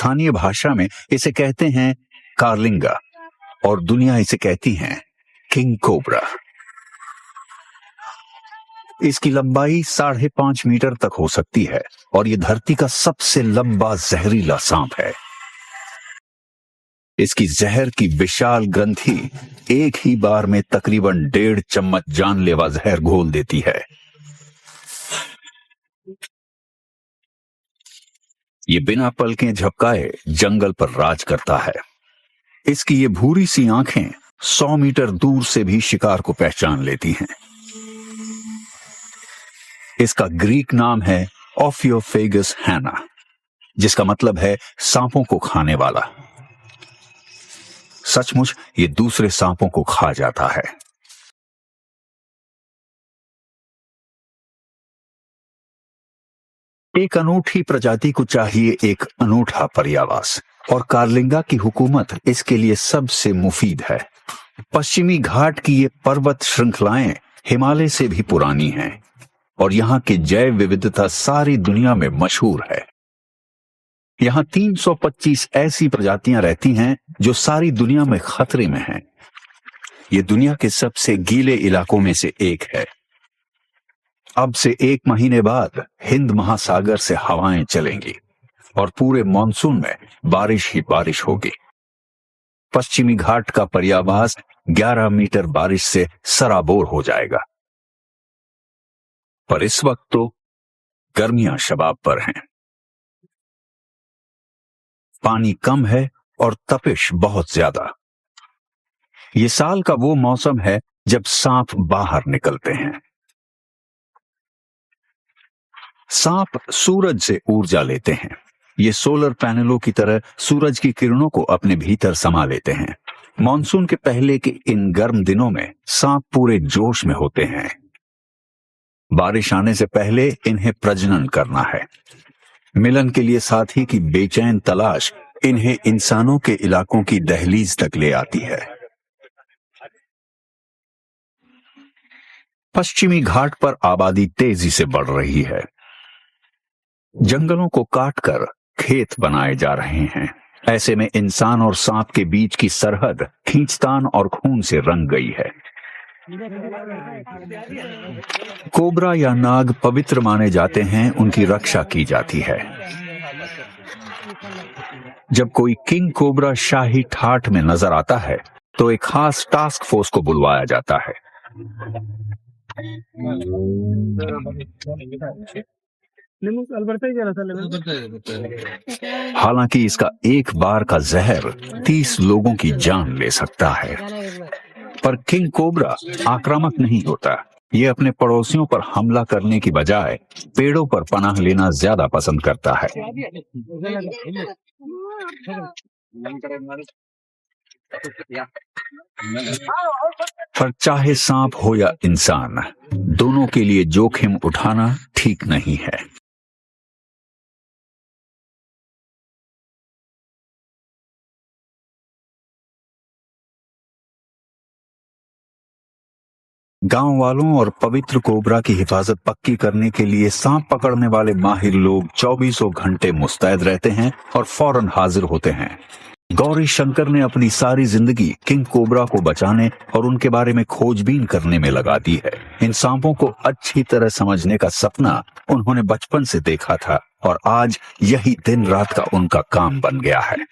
स्थानीय भाषा में इसे कहते हैं कार्लिंगा और दुनिया इसे कहती है किंग कोबरा। इसकी लंबाई 5.5 मीटर तक हो सकती है और यह धरती का सबसे लंबा जहरीला सांप है। इसकी जहर की विशाल ग्रंथि एक ही बार में तकरीबन 1.5 चम्मच जानलेवा जहर घोल देती है। ये बिना पलकें झपकाए जंगल पर राज करता है। इसकी ये भूरी सी आंखें 100 मीटर दूर से भी शिकार को पहचान लेती हैं। इसका ग्रीक नाम है ओफियोफेगस हैना, जिसका मतलब है सांपों को खाने वाला। सचमुच ये दूसरे सांपों को खा जाता है। एक अनूठी प्रजाति को चाहिए एक अनूठा पर्यावास, और कार्लिंगा की हुकूमत इसके लिए सबसे मुफीद है। पश्चिमी घाट की ये पर्वत श्रृंखलाएं हिमालय से भी पुरानी हैं और यहाँ की जैव विविधता सारी दुनिया में मशहूर है। यहाँ 325 ऐसी प्रजातियां रहती हैं जो सारी दुनिया में खतरे में हैं। ये दुनिया के सबसे गीले इलाकों में से एक है। अब से 1 महीने बाद हिंद महासागर से हवाएं चलेंगी और पूरे मॉनसून में बारिश ही बारिश होगी। पश्चिमी घाट का पर्यावास 11 मीटर बारिश से सराबोर हो जाएगा। पर इस वक्त तो गर्मियां शबाब पर हैं। पानी कम है और तपिश बहुत ज्यादा। ये साल का वो मौसम है जब सांप बाहर निकलते हैं। सांप सूरज से ऊर्जा लेते हैं। ये सोलर पैनलों की तरह सूरज की किरणों को अपने भीतर समा लेते हैं। मॉनसून के पहले के इन गर्म दिनों में सांप पूरे जोश में होते हैं। बारिश आने से पहले इन्हें प्रजनन करना है। मिलन के लिए साथी की बेचैन तलाश इन्हें इंसानों के इलाकों की दहलीज तक ले आती है। पश्चिमी घाट पर आबादी तेजी से बढ़ रही है। जंगलों को काटकर खेत बनाए जा रहे हैं। ऐसे में इंसान और सांप के बीच की सरहद खींचतान और खून से रंग गई है। कोबरा या नाग पवित्र माने जाते हैं, उनकी रक्षा की जाती है। जब कोई किंग कोबरा शाही ठाठ में नजर आता है तो एक खास टास्क फोर्स को बुलवाया जाता है। हालांकि इसका एक बार का जहर 30 लोगों की जान ले सकता है, पर किंग कोबरा आक्रामक नहीं होता। ये अपने पड़ोसियों पर हमला करने की बजाय पेड़ों पर पनाह लेना ज्यादा पसंद करता है। पर चाहे सांप हो या इंसान, दोनों के लिए जोखिम उठाना ठीक नहीं है। गांव वालों और पवित्र कोबरा की हिफाजत पक्की करने के लिए सांप पकड़ने वाले माहिर लोग 24 घंटे मुस्तैद रहते हैं और फौरन हाजिर होते हैं। गौरी शंकर ने अपनी सारी जिंदगी किंग कोबरा को बचाने और उनके बारे में खोजबीन करने में लगा दी है। इन सांपों को अच्छी तरह समझने का सपना उन्होंने बचपन से देखा था और आज यही दिन रात का उनका काम बन गया है।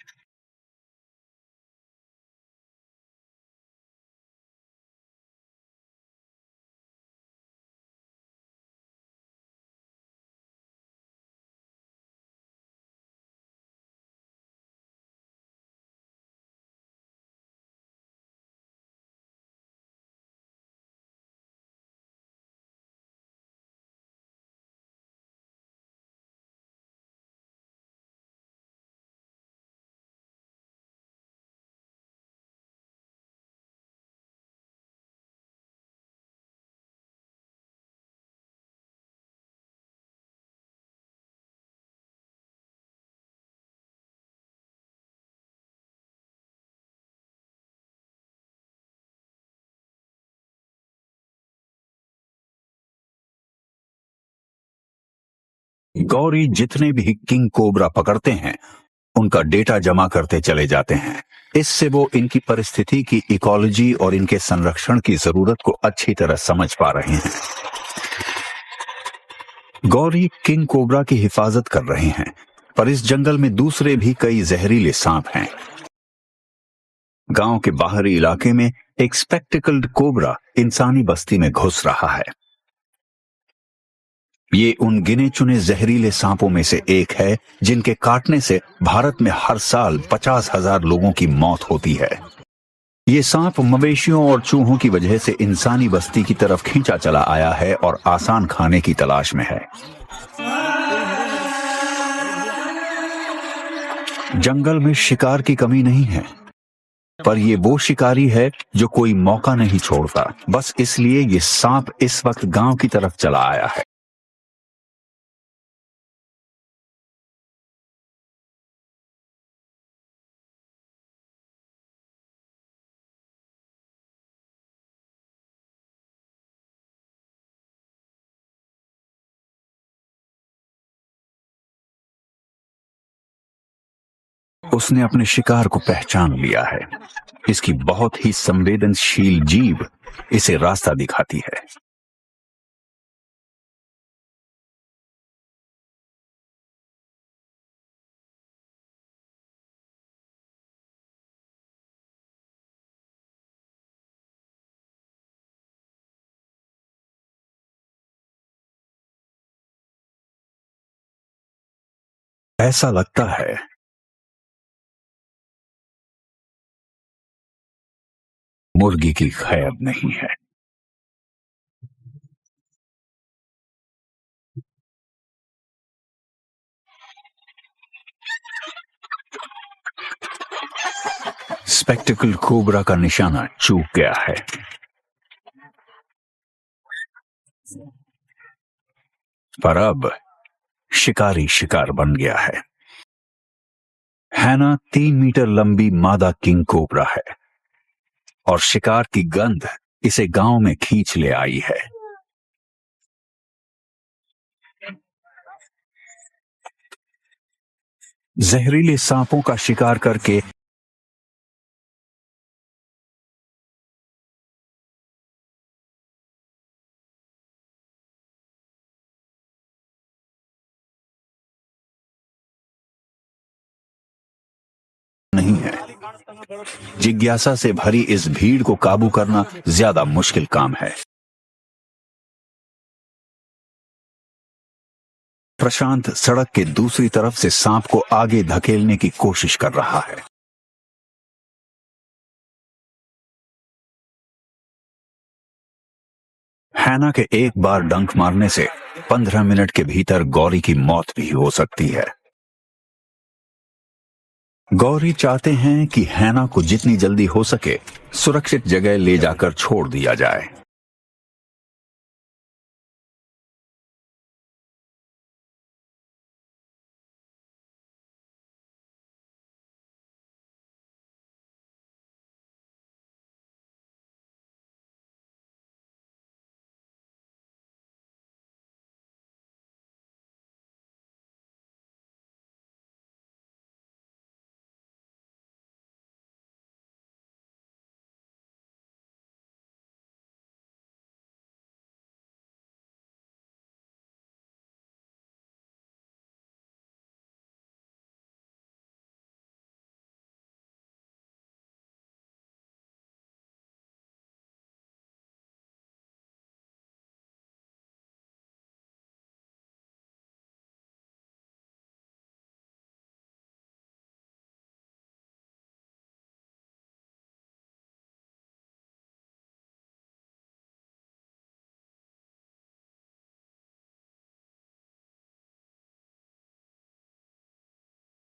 गौरी जितने भी किंग कोबरा पकड़ते हैं उनका डेटा जमा करते चले जाते हैं। इससे वो इनकी परिस्थिति की इकोलॉजी और इनके संरक्षण की जरूरत को अच्छी तरह समझ पा रहे हैं। गौरी किंग कोबरा की हिफाजत कर रहे हैं, पर इस जंगल में दूसरे भी कई जहरीले सांप हैं। गांव के बाहरी इलाके में एक स्पेक्टिकल्ड कोबरा इंसानी बस्ती में घुस रहा है। ये उन गिने चुने जहरीले सांपों में से एक है जिनके काटने से भारत में हर साल 50,000 लोगों की मौत होती है। ये सांप मवेशियों और चूहों की वजह से इंसानी बस्ती की तरफ खींचा चला आया है और आसान खाने की तलाश में है। जंगल में शिकार की कमी नहीं है, पर ये वो शिकारी है जो कोई मौका नहीं छोड़ता। बस इसलिए ये सांप इस वक्त गांव की तरफ चला आया है। उसने अपने शिकार को पहचान लिया है। इसकी बहुत ही संवेदनशील जीभ इसे रास्ता दिखाती है। ऐसा लगता है मुर्गी की खैर नहीं है। स्पेक्टिकल कोबरा का निशाना चूक गया है। पर अब शिकारी शिकार बन गया है। हैना 3 मीटर लंबी मादा किंग कोबरा है और शिकार की गंध इसे गांव में खींच ले आई है। जहरीले सांपों का शिकार करके नहीं है। जिज्ञासा से भरी इस भीड़ को काबू करना ज्यादा मुश्किल काम है। प्रशांत सड़क के दूसरी तरफ से सांप को आगे धकेलने की कोशिश कर रहा है। हैना के एक बार डंक मारने से 15 मिनट के भीतर गौरी की मौत भी हो सकती है। गौरी चाहते हैं कि हैना को जितनी जल्दी हो सके सुरक्षित जगह ले जाकर छोड़ दिया जाए।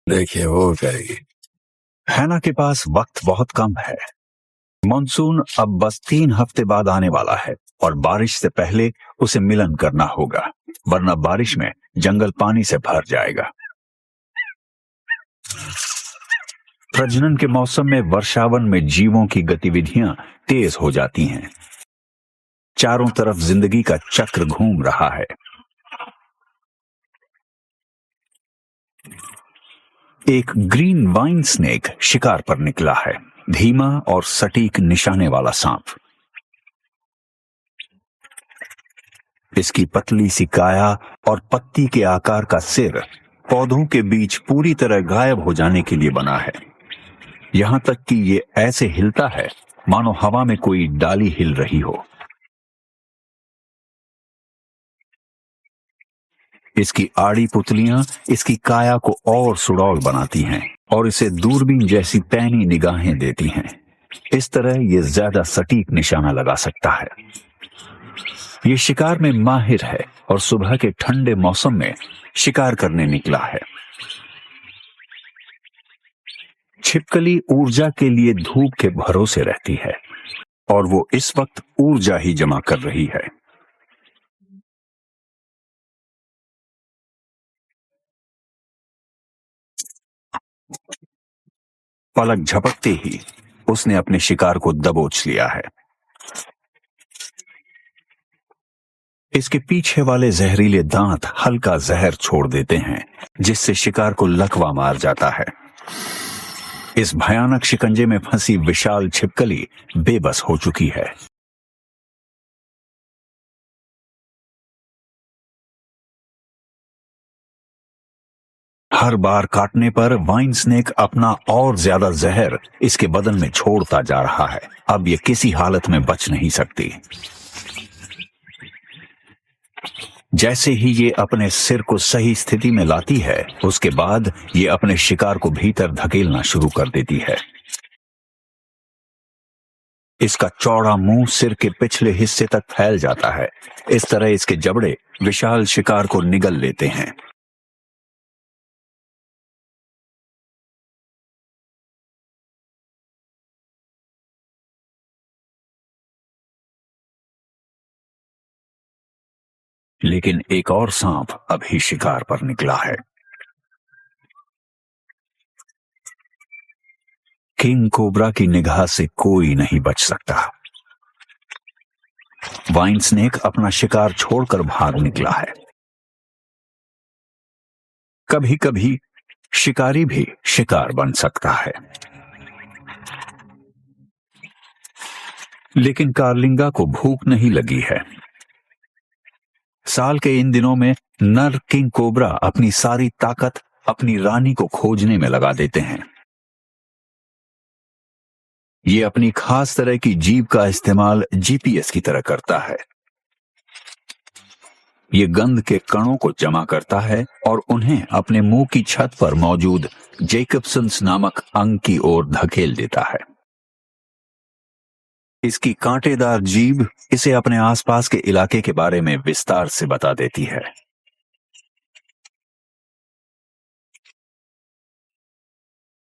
देखिए वो करेगी। हैना के पास वक्त बहुत कम है। मॉनसून अब बस 3 हफ्ते बाद आने वाला है और बारिश से पहले उसे मिलन करना होगा, वरना बारिश में जंगल पानी से भर जाएगा। प्रजनन के मौसम में वर्षावन में जीवों की गतिविधियां तेज हो जाती हैं। चारों तरफ जिंदगी का चक्र घूम रहा है। एक ग्रीन वाइन स्नेक शिकार पर निकला है, धीमा और सटीक निशाने वाला सांप। इसकी पतली सी काया और पत्ती के आकार का सिर पौधों के बीच पूरी तरह गायब हो जाने के लिए बना है। यहां तक कि ये ऐसे हिलता है मानो हवा में कोई डाली हिल रही हो। इसकी आड़ी पुतलियां इसकी काया को और सुडौल बनाती हैं और इसे दूरबीन जैसी पैनी निगाहें देती हैं। इस तरह ये ज्यादा सटीक निशाना लगा सकता है। ये शिकार में माहिर है और सुबह के ठंडे मौसम में शिकार करने निकला है। छिपकली ऊर्जा के लिए धूप के भरोसे रहती है और वो इस वक्त ऊर्जा ही जमा कर रही है। पलक झपकते ही उसने अपने शिकार को दबोच लिया है। इसके पीछे वाले जहरीले दांत हल्का जहर छोड़ देते हैं, जिससे शिकार को लकवा मार जाता है। इस भयानक शिकंजे में फंसी विशाल छिपकली बेबस हो चुकी है। हर बार काटने पर वाइन स्नेक अपना और ज्यादा जहर इसके बदन में छोड़ता जा रहा है। अब ये किसी हालत में बच नहीं सकती। जैसे ही ये अपने सिर को सही स्थिति में लाती है, उसके बाद ये अपने शिकार को भीतर धकेलना शुरू कर देती है। इसका चौड़ा मुंह सिर के पिछले हिस्से तक फैल जाता है। इस तरह इसके जबड़े विशाल शिकार को निगल लेते हैं। लेकिन एक और सांप अभी शिकार पर निकला है। किंग कोबरा की निगाह से कोई नहीं बच सकता। वाइन स्नेक अपना शिकार छोड़कर भाग निकला है। कभी कभी शिकारी भी शिकार बन सकता है। लेकिन कार्लिंगा को भूख नहीं लगी है। साल के इन दिनों में नर किंग कोबरा अपनी सारी ताकत अपनी रानी को खोजने में लगा देते हैं। ये अपनी खास तरह की जीभ का इस्तेमाल जीपीएस की तरह करता है। ये गंध के कणों को जमा करता है और उन्हें अपने मुंह की छत पर मौजूद जेकब्सन्स नामक अंग की ओर धकेल देता है। इसकी कांटेदार जीभ इसे अपने आसपास के इलाके के बारे में विस्तार से बता देती है।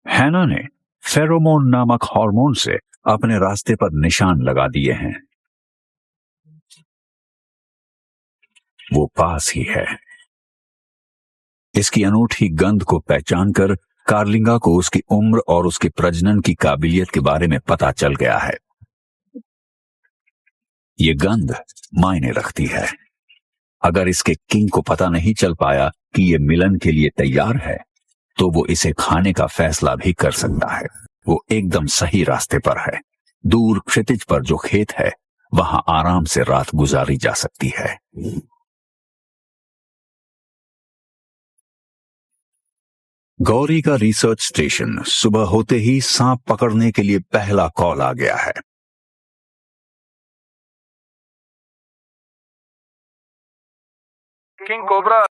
हैना ने फेरोमोन नामक हार्मोन से अपने रास्ते पर निशान लगा दिए हैं। वो पास ही है। इसकी अनूठी गंध को पहचानकर कार्लिंगा को उसकी उम्र और उसके प्रजनन की काबिलियत के बारे में पता चल गया है। ये गंध मायने रखती है। अगर इसके किंग को पता नहीं चल पाया कि ये मिलन के लिए तैयार है, तो वो इसे खाने का फैसला भी कर सकता है। वो एकदम सही रास्ते पर है। दूर क्षितिज पर जो खेत है, वहां आराम से रात गुजारी जा सकती है। गौरी का रिसर्च स्टेशन सुबह होते ही सांप पकड़ने के लिए पहला कॉल आ गया है। किंग कोबरा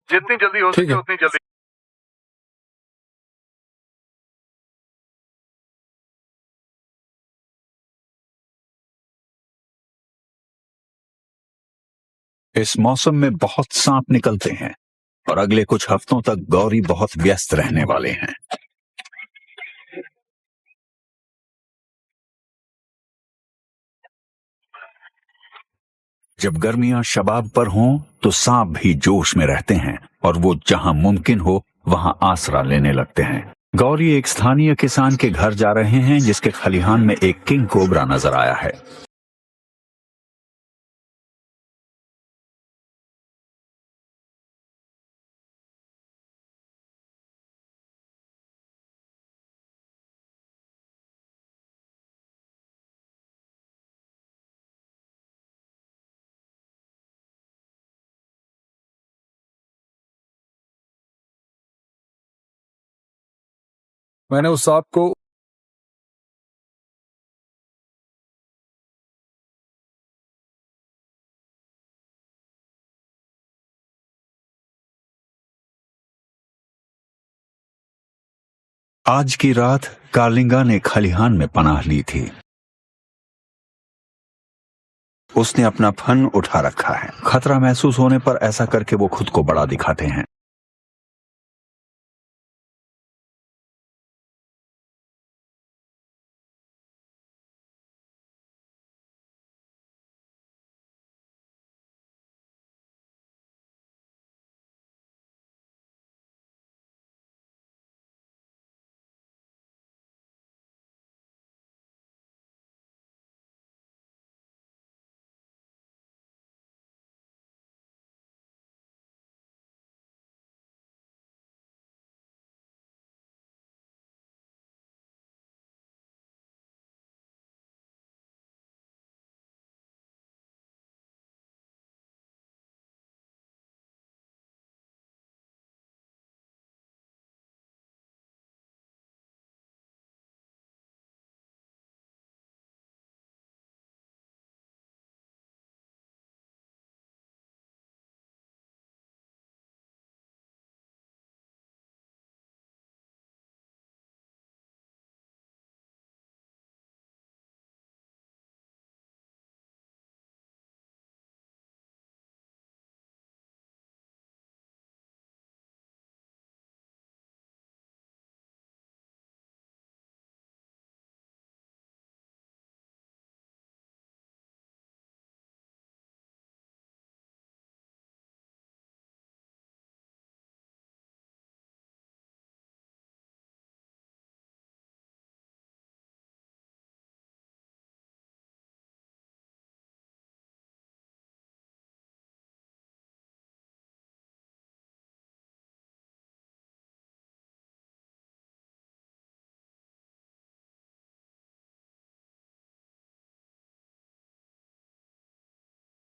जितनी जल्दी हो सके उतनी जल्दी। इस मौसम में बहुत सांप निकलते हैं और अगले कुछ हफ्तों तक गौरी बहुत व्यस्त रहने वाले हैं। जब गर्मियां शबाब पर हों तो सांप भी जोश में रहते हैं और वो जहां मुमकिन हो वहां आसरा लेने लगते हैं। गौरी एक स्थानीय किसान के घर जा रहे हैं जिसके खलिहान में एक किंग कोबरा नजर आया है। मैंने उस सांप को आज की रात कार्लिंगा ने खलिहान में पनाह ली थी। उसने अपना फन उठा रखा है। खतरा महसूस होने पर ऐसा करके वो खुद को बड़ा दिखाते हैं।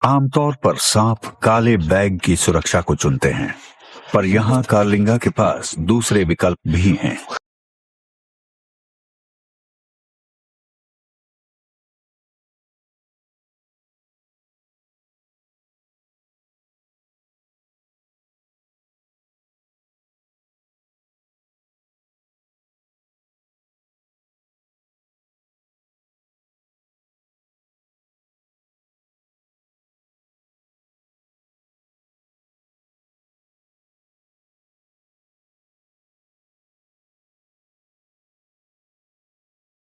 आमतौर पर सांप काले बैग की सुरक्षा को चुनते हैं, पर यहाँ कार्लिंगा के पास दूसरे विकल्प भी हैं।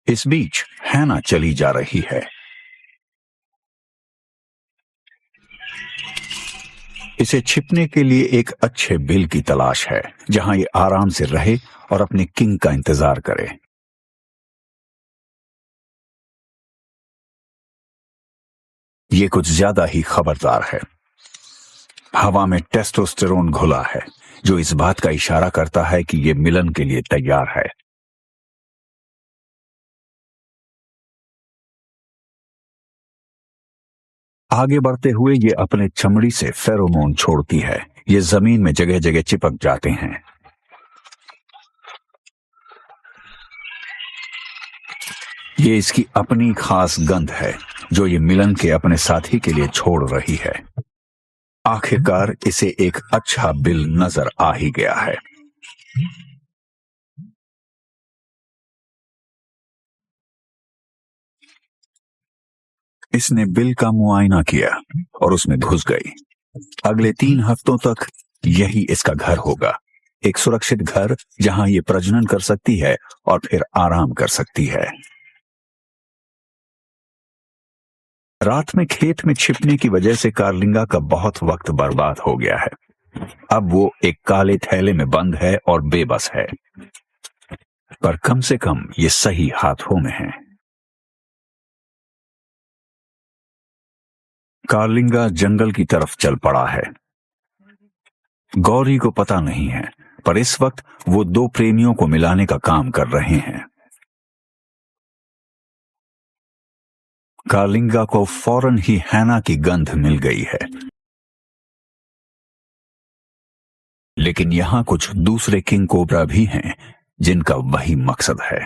इस बीच हैना चली जा रही है। इसे छिपने के लिए एक अच्छे बिल की तलाश है, जहां ये आराम से रहे और अपने किंग का इंतजार करे। ये कुछ ज्यादा ही खबरदार है। हवा में टेस्टोस्टेरोन घुला है, जो इस बात का इशारा करता है कि ये मिलन के लिए तैयार है। आगे बढ़ते हुए ये अपने चमड़ी से फेरोमोन छोड़ती है। ये जमीन में जगह जगह चिपक जाते हैं। ये इसकी अपनी खास गंध है, जो ये मिलन के अपने साथी के लिए छोड़ रही है। आखिरकार इसे एक अच्छा बिल नजर आ ही गया है। इसने बिल का मुआयना किया और उसमें घुस गई। अगले 3 हफ्तों तक यही इसका घर होगा, एक सुरक्षित घर जहां ये प्रजनन कर सकती है और फिर आराम कर सकती है। रात में खेत में छिपने की वजह से कार्लिंगा का बहुत वक्त बर्बाद हो गया है। अब वो एक काले थैले में बंद है और बेबस है, पर कम से कम ये सही हाथों में है। कार्लिंगा जंगल की तरफ चल पड़ा है। गौरी को पता नहीं है, पर इस वक्त वो 2 प्रेमियों को मिलाने का काम कर रहे हैं। कार्लिंगा को फौरन ही हैना की गंध मिल गई है, लेकिन यहां कुछ दूसरे किंग कोबरा भी हैं जिनका वही मकसद है।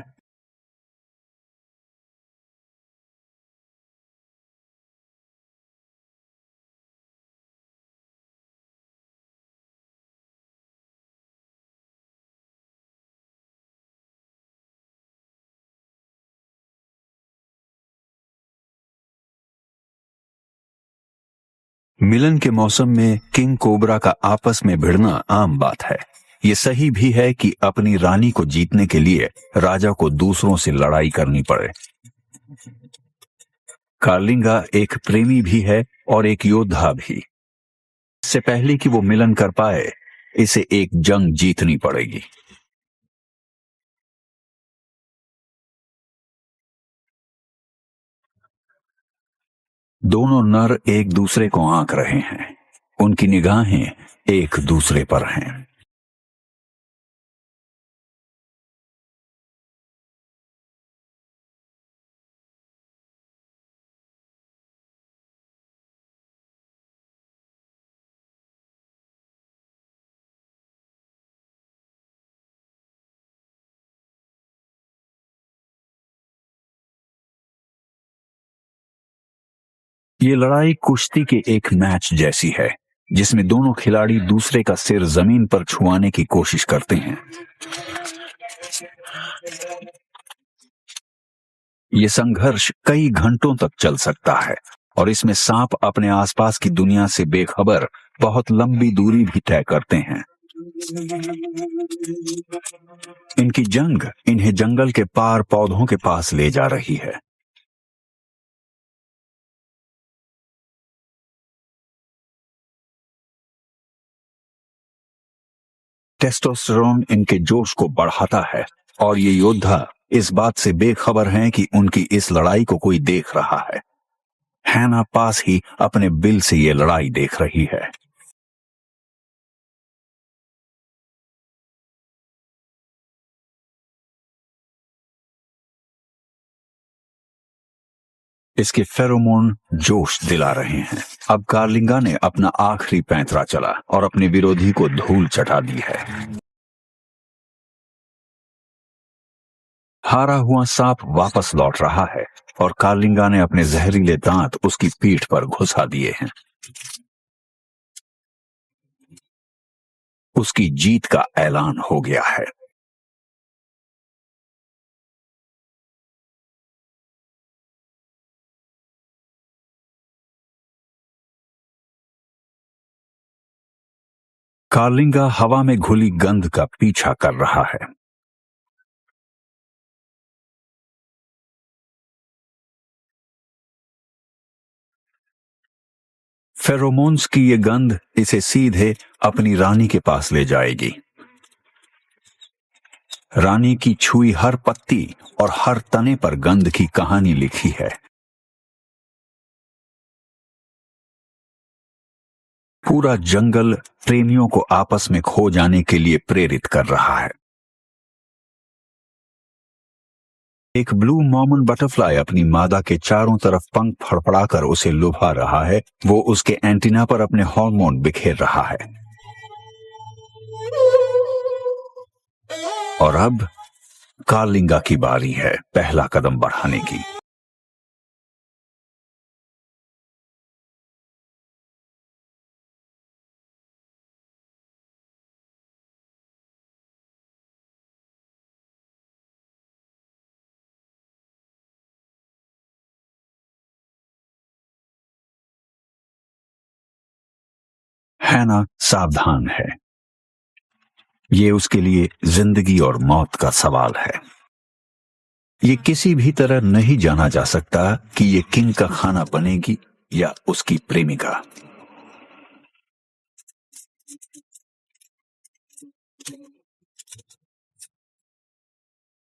मिलन के मौसम में किंग कोबरा का आपस में भिड़ना आम बात है। ये सही भी है कि अपनी रानी को जीतने के लिए राजा को दूसरों से लड़ाई करनी पड़े। कार्लिंगा एक प्रेमी भी है और एक योद्धा भी। इससे पहले कि वो मिलन कर पाए, इसे एक जंग जीतनी पड़ेगी। दोनों नर एक दूसरे को आंक रहे हैं। उनकी निगाहें एक दूसरे पर हैं। ये लड़ाई कुश्ती के एक मैच जैसी है, जिसमें दोनों खिलाड़ी दूसरे का सिर जमीन पर छुआने की कोशिश करते हैं। ये संघर्ष कई घंटों तक चल सकता है और इसमें सांप अपने आसपास की दुनिया से बेखबर बहुत लंबी दूरी भी तय करते हैं। इनकी जंग इन्हें जंगल के पार पौधों के पास ले जा रही है। टेस्टोस्टेरोन इनके जोश को बढ़ाता है और ये योद्धा इस बात से बेखबर हैं कि उनकी इस लड़ाई को कोई देख रहा है। हैना पास ही अपने बिल से ये लड़ाई देख रही है। इसके फेरोमोन जोश दिला रहे हैं। अब कार्लिंगा ने अपना आखिरी पैंतरा चला और अपने विरोधी को धूल चटा दी है। हारा हुआ सांप वापस लौट रहा है और कार्लिंगा ने अपने जहरीले दांत उसकी पीठ पर घुसा दिए हैं। उसकी जीत का ऐलान हो गया है। कार्लिंगा हवा में घुली गंध का पीछा कर रहा है। फेरोमोन्स की ये गंध इसे सीधे अपनी रानी के पास ले जाएगी। रानी की छुई हर पत्ती और हर तने पर गंध की कहानी लिखी है। पूरा जंगल प्रेमियों को आपस में खो जाने के लिए प्रेरित कर रहा है। एक ब्लू मॉर्मन बटरफ्लाई अपनी मादा के चारों तरफ पंख फड़फड़ाकर उसे लुभा रहा है। वो उसके एंटीना पर अपने हार्मोन बिखेर रहा है। और अब कार्लिंगा की बारी है पहला कदम बढ़ाने की। हैना सावधान है। ये उसके लिए जिंदगी और मौत का सवाल है। ये किसी भी तरह नहीं जाना जा सकता कि ये किंग का खाना बनेगी या उसकी प्रेमिका।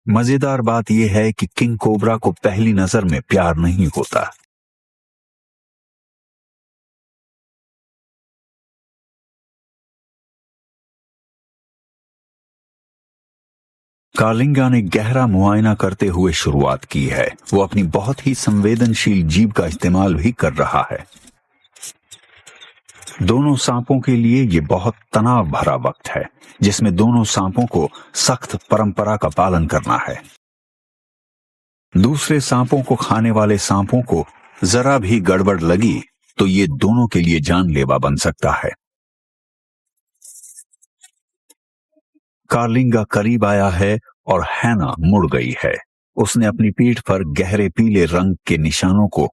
मजेदार बात यह है कि किंग कोबरा को पहली नजर में प्यार नहीं होता। कार्लिंगा ने गहरा मुआयना करते हुए शुरुआत की है। वो अपनी बहुत ही संवेदनशील जीभ का इस्तेमाल भी कर रहा है। दोनों सांपों के लिए ये बहुत तनाव भरा वक्त है, जिसमें दोनों सांपों को सख्त परंपरा का पालन करना है। दूसरे सांपों को खाने वाले सांपों को जरा भी गड़बड़ लगी तो ये दोनों के लिए जानलेवा बन सकता है। कार्लिंगा करीब आया है और हैना मुड़ गई है। उसने अपनी पीठ पर गहरे पीले रंग के निशानों को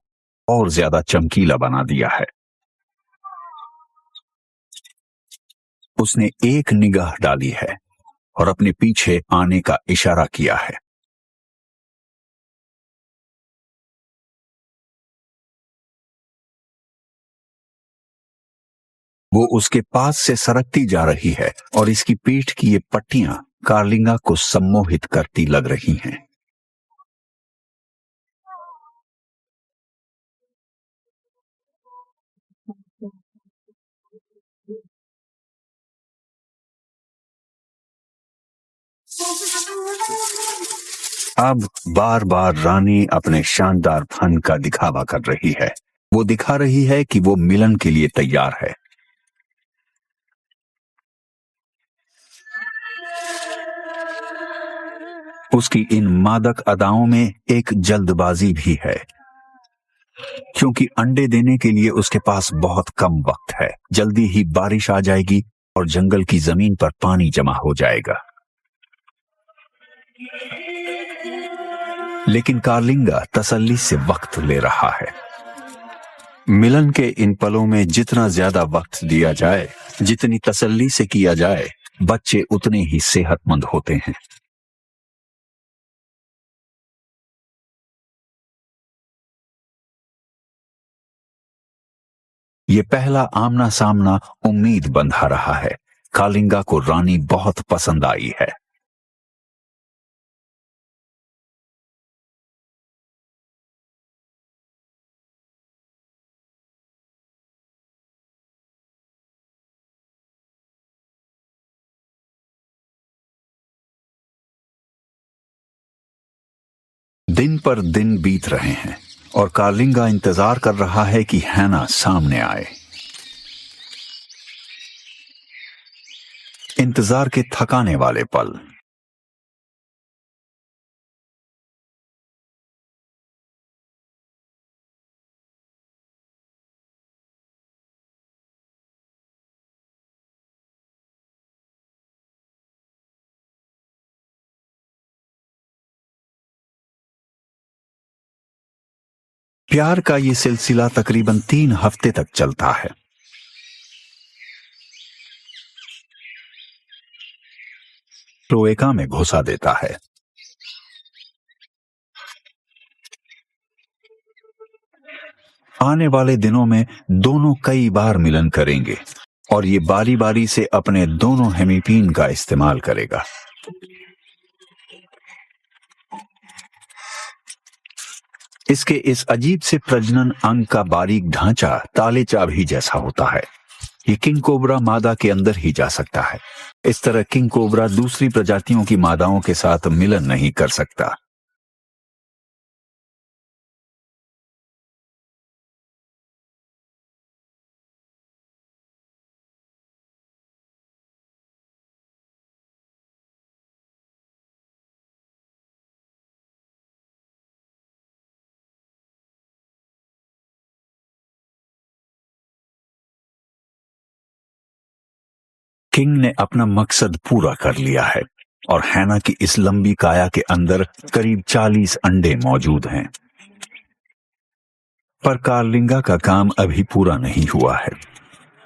और ज्यादा चमकीला बना दिया है। उसने एक निगाह डाली है और अपने पीछे आने का इशारा किया है। वो उसके पास से सरकती जा रही है और इसकी पीठ की ये पट्टियां कार्लिंगा को सम्मोहित करती लग रही हैं। अब बार बार रानी अपने शानदार फन का दिखावा कर रही है। वो दिखा रही है कि वो मिलन के लिए तैयार है। उसकी इन मादक अदाओं में एक जल्दबाजी भी है, क्योंकि अंडे देने के लिए उसके पास बहुत कम वक्त है। जल्दी ही बारिश आ जाएगी और जंगल की जमीन पर पानी जमा हो जाएगा। लेकिन कार्लिंगा तसल्ली से वक्त ले रहा है। मिलन के इन पलों में जितना ज्यादा वक्त दिया जाए, जितनी तसल्ली से किया जाए, बच्चे उतने ही सेहतमंद होते हैं। ये पहला आमना सामना उम्मीद बंधा रहा है। कार्लिंगा को रानी बहुत पसंद आई है। दिन पर दिन बीत रहे हैं और कार्लिंगा इंतजार कर रहा है कि हैना सामने आए। इंतजार के थकाने वाले पल। प्यार का ये सिलसिला तकरीबन 3 हफ्ते तक चलता है। क्लोएका में घुसा देता है। आने वाले दिनों में दोनों कई बार मिलन करेंगे और ये बारी बारी से अपने दोनों हेमिपीन का इस्तेमाल करेगा। इसके इस अजीब से प्रजनन अंग का बारीक ढांचा ताले चाबी जैसा होता है। ये किंग कोबरा मादा के अंदर ही जा सकता है। इस तरह किंग कोबरा दूसरी प्रजातियों की मादाओं के साथ मिलन नहीं कर सकता। किंग ने अपना मकसद पूरा कर लिया है और हैना की इस लंबी काया के अंदर करीब 40 अंडे मौजूद हैं। पर कार्लिंगा का काम अभी पूरा नहीं हुआ है।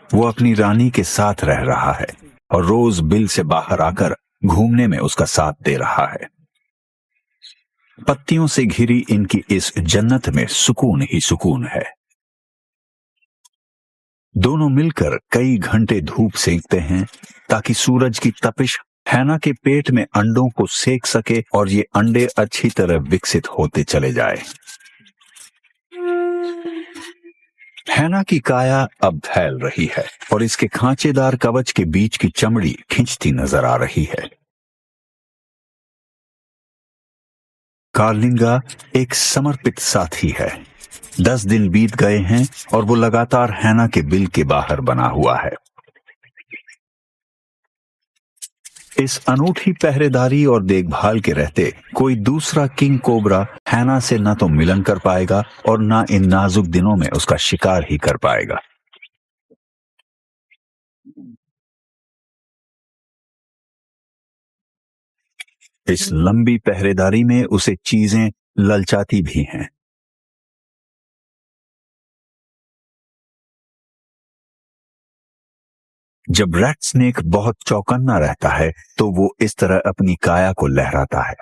वो अपनी रानी के साथ रह रहा है और रोज बिल से बाहर आकर घूमने में उसका साथ दे रहा है। पत्तियों से घिरी इनकी इस जन्नत में सुकून ही सुकून है। दोनों मिलकर कई घंटे धूप सेकते हैं ताकि सूरज की तपिश हैना के पेट में अंडों को सेक सके और ये अंडे अच्छी तरह विकसित होते चले जाए। हैना की काया अब फैल रही है और इसके खांचेदार कवच के बीच की चमड़ी खिंचती नजर आ रही है। कार्लिंगा एक समर्पित साथी है। 10 दिन बीत गए हैं और वो लगातार हैना के बिल के बाहर बना हुआ है। इस अनूठी पहरेदारी और देखभाल के रहते कोई दूसरा किंग कोबरा हैना से न तो मिलन कर पाएगा और न इन नाजुक दिनों में उसका शिकार ही कर पाएगा। इस लंबी पहरेदारी में उसे चीजें ललचाती भी हैं। जब रेड स्नेक बहुत चौकन्ना रहता है तो वो इस तरह अपनी काया को लहराता है।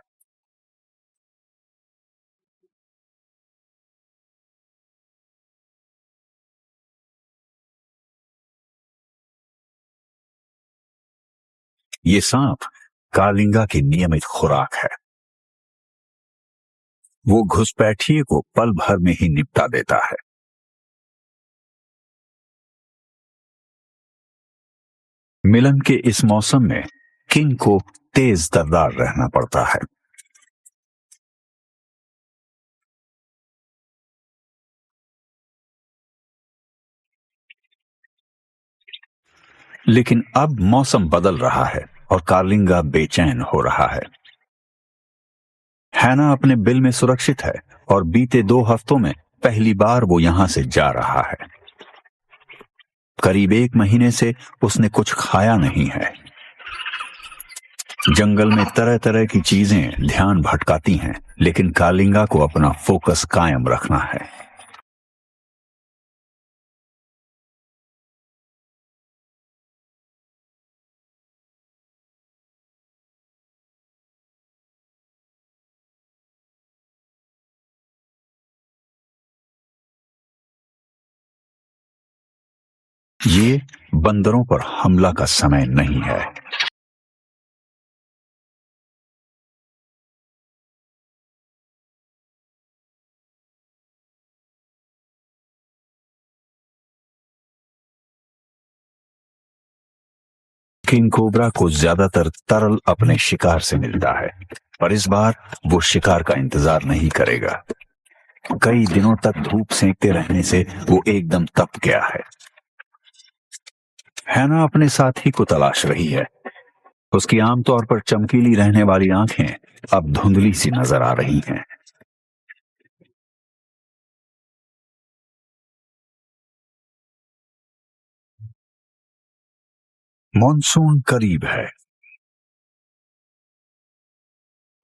ये सांप कालिंगा की नियमित खुराक है। वो घुसपैठिए को पल भर में ही निपटा देता है। मिलन के इस मौसम में किंग को तेज तर्रार रहना पड़ता है। लेकिन अब मौसम बदल रहा है और कार्लिंगा बेचैन हो रहा है। हैना अपने बिल में सुरक्षित है और बीते 2 हफ्तों में पहली बार वो यहां से जा रहा है। करीब 1 महीने से उसने कुछ खाया नहीं है। जंगल में तरह तरह की चीजें ध्यान भटकाती हैं, लेकिन कालिंगा को अपना फोकस कायम रखना है। ये बंदरों पर हमला का समय नहीं है। किंग कोबरा को ज्यादातर तरल अपने शिकार से मिलता है, पर इस बार वो शिकार का इंतजार नहीं करेगा। कई दिनों तक धूप सेंकते रहने से वो एकदम तप गया है। हैना अपने साथी को तलाश रही है। उसकी आमतौर पर चमकीली रहने वाली आंखें अब धुंधली सी नजर आ रही हैं। मॉनसून करीब है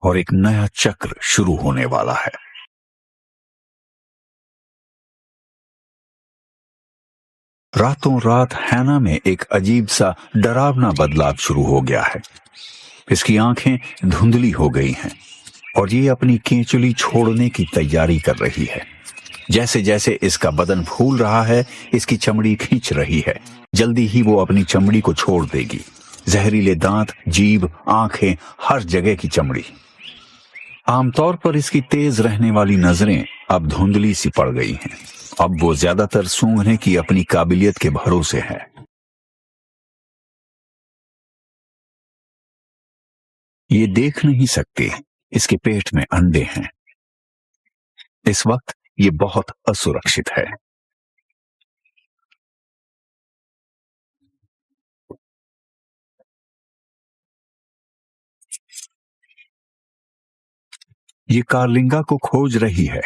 और एक नया चक्र शुरू होने वाला है। रातों रात हैना में एक अजीब सा डरावना बदलाव शुरू हो गया है। इसकी आंखें धुंधली हो गई हैं और ये अपनी केंचुली छोड़ने की तैयारी कर रही है। जैसे जैसे इसका बदन फूल रहा है, इसकी चमड़ी खींच रही है। जल्दी ही वो अपनी चमड़ी को छोड़ देगी। जहरीले दांत, जीभ, आंखें, हर जगह की चमड़ी। आमतौर पर इसकी तेज रहने वाली नजरें अब धुंधली सी पड़ गई हैं। अब वो ज्यादातर सूंघने की अपनी काबिलियत के भरोसे है। ये देख नहीं सकते इसके पेट में अंडे हैं। इस वक्त ये बहुत असुरक्षित है। ये कार्लिंगा को खोज रही है,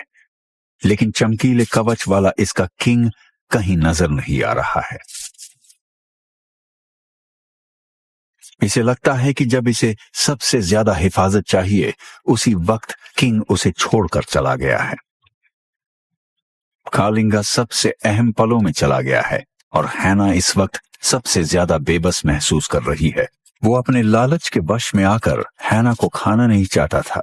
लेकिन चमकीले कवच वाला इसका किंग कहीं नजर नहीं आ रहा है। इसे लगता है कि जब इसे सबसे ज्यादा हिफाजत चाहिए, उसी वक्त किंग उसे छोड़कर चला गया है। कार्लिंगा सबसे अहम पलों में चला गया है और हैना इस वक्त सबसे ज्यादा बेबस महसूस कर रही है। वो अपने लालच के वश में आकर हैना को खाना नहीं चाहता था,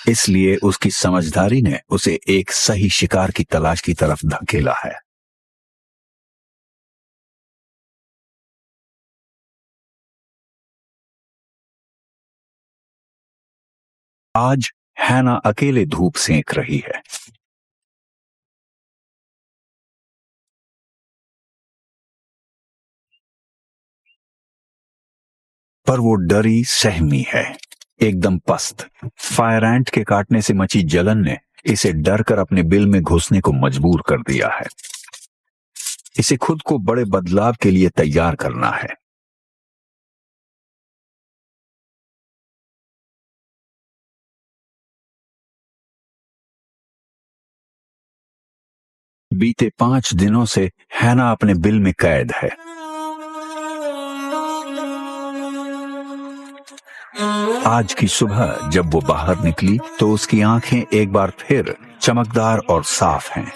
इसलिए उसकी समझदारी ने उसे एक सही शिकार की तलाश की तरफ धकेला है। आज हैना अकेले धूप सेंक रही है। पर वो डरी सहमी है। एकदम पस्त। फायर एंट के काटने से मची जलन ने इसे डर कर अपने बिल में घुसने को मजबूर कर दिया है। इसे खुद को बड़े बदलाव के लिए तैयार करना है। बीते 5 दिनों से हैना अपने बिल में कैद है। आज की सुबह जब वो बाहर निकली तो उसकी आंखें एक बार फिर चमकदार और साफ हैं।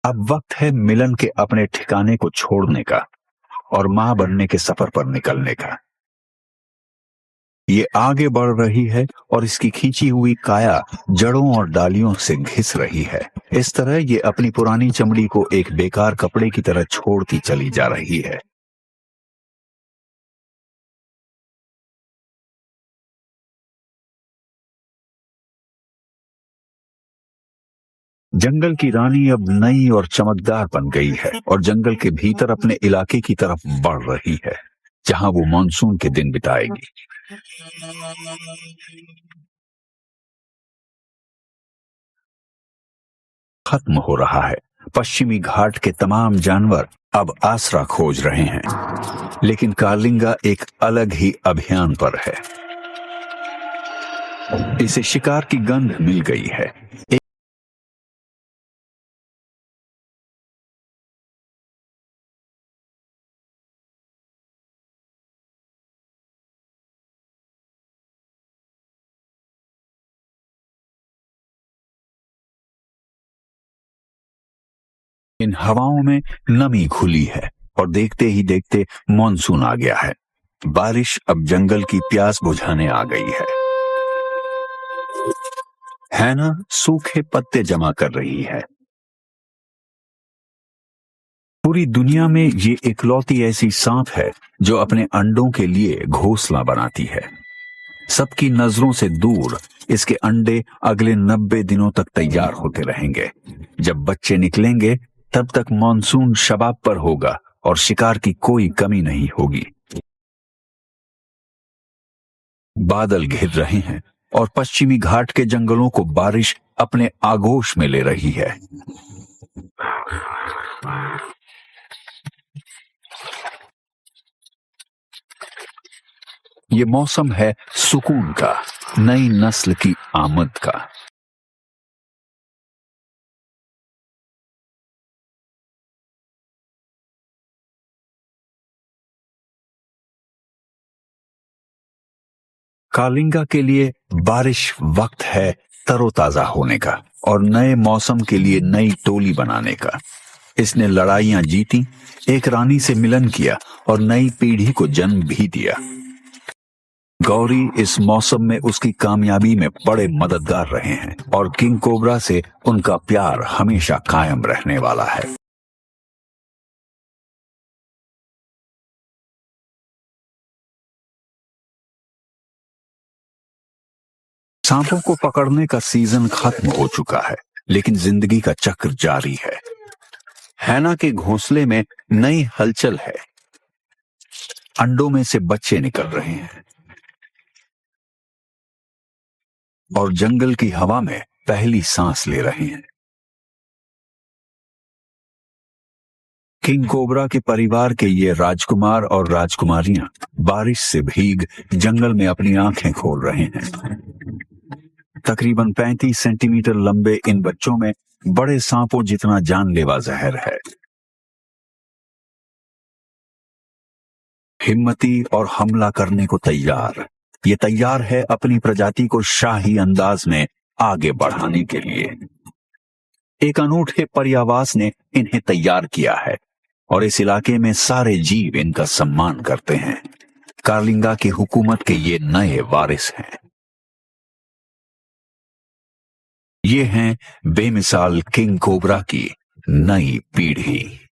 अब वक्त है मिलन के अपने ठिकाने को छोड़ने का और मां बनने के सफर पर निकलने का। ये आगे बढ़ रही है और इसकी खींची हुई काया जड़ों और डालियों से घिस रही है। इस तरह ये अपनी पुरानी चमड़ी को एक बेकार कपड़े की तरह छोड़ती चली जा रही है। जंगल की रानी अब नई और चमकदार बन गई है और जंगल के भीतर अपने इलाके की तरफ बढ़ रही है, जहां वो मानसून के दिन बिताएगी। खत्म हो रहा है। पश्चिमी घाट के तमाम जानवर अब आसरा खोज रहे हैं, लेकिन कालिंगा एक अलग ही अभियान पर है। इसे शिकार की गंध मिल गई है। इन हवाओं में नमी घुली है और देखते ही देखते मॉनसून आ गया है। बारिश अब जंगल की प्यास बुझाने आ गई है ना? सूखे पत्ते जमा कर रही है। पूरी दुनिया में ये इकलौती ऐसी सांप है जो अपने अंडों के लिए घोंसला बनाती है। सबकी नजरों से दूर इसके अंडे अगले 90 दिनों तक तैयार होते रहेंगे। जब बच्चे निकलेंगे तब तक मॉनसून शबाब पर होगा और शिकार की कोई कमी नहीं होगी। बादल घिर रहे हैं और पश्चिमी घाट के जंगलों को बारिश अपने आगोश में ले रही है। ये मौसम है सुकून का, नई नस्ल की आमद का। कालिंगा के लिए बारिश वक्त है तरोताजा होने का और नए मौसम के लिए नई टोली बनाने का। इसने लड़ाइयां जीती, एक रानी से मिलन किया और नई पीढ़ी को जन्म भी दिया। गौरी इस मौसम में उसकी कामयाबी में बड़े मददगार रहे हैं और किंग कोबरा से उनका प्यार हमेशा कायम रहने वाला है। सांपों को पकड़ने का सीजन खत्म हो चुका है, लेकिन जिंदगी का चक्र जारी है। हैना के घोंसले में नई हलचल है। अंडों में से बच्चे निकल रहे हैं और जंगल की हवा में पहली सांस ले रहे हैं। किंग कोबरा के परिवार के ये राजकुमार और राजकुमारियां बारिश से भीग जंगल में अपनी आंखें खोल रहे हैं। तकरीबन 35 सेंटीमीटर लंबे इन बच्चों में बड़े सांपों जितना जानलेवा जहर है। हिम्मती और हमला करने को तैयार। ये तैयार है अपनी प्रजाति को शाही अंदाज में आगे बढ़ाने के लिए। एक अनूठे पर्यावास ने इन्हें तैयार किया है और इस इलाके में सारे जीव इनका सम्मान करते हैं। कालिंगा की हुकूमत के ये नए वारिस हैं। ये हैं बेमिसाल किंग कोबरा की नई पीढ़ी।